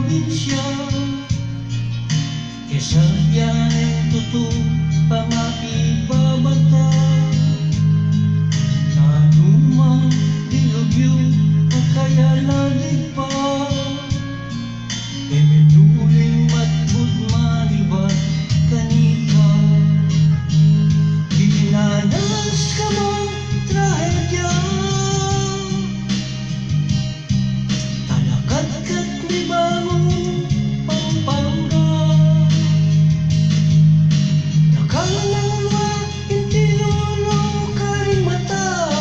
probinsya, kesa yan tutu pangakibabata, na lumang dilubyo at kaya lalipa, e minuling matbud manibat kanika. Dinanas ka mong trahedya, talakad-kat ni bangong Pampanga, nakalangwa hindi lulong ka rin mata,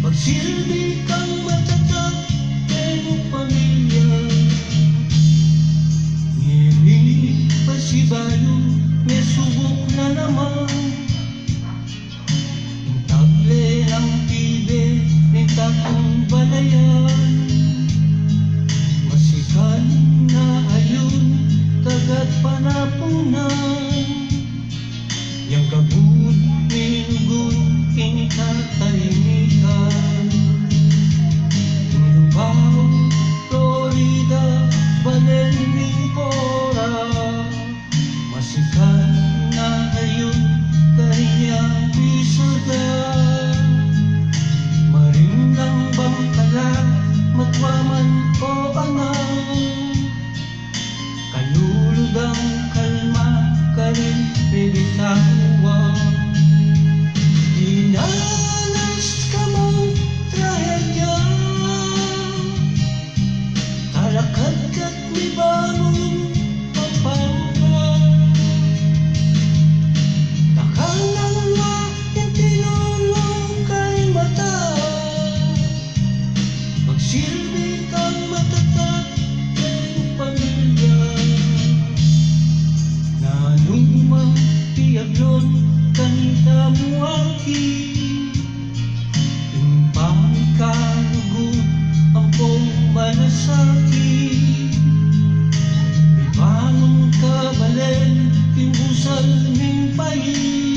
pagsilbi kang matatag ng pamilya. Ngiling pasibayo, may subok na naman, intable ng tibe ng takong balayan, masikan na ayun kagat panapunan, yang kabut minugon kinitatahimikan. Lubao, Florida, Balening Pora, masikan na ayun kanyang bisoda, marimlang bangkala matwaman o anang, kaluludang kalma ka rin bibitawa. Dinanas ka mong trahedya, talakad-kat ni bangong Pampanga, nakalangwa hindi lulong kay mata, pagsilbi kang matatag ng pamilya. Nanumang piaglon kanita mo aki, impang kalugot ang pong-malasaki, ibangon ka balen, pinusal ng pahi.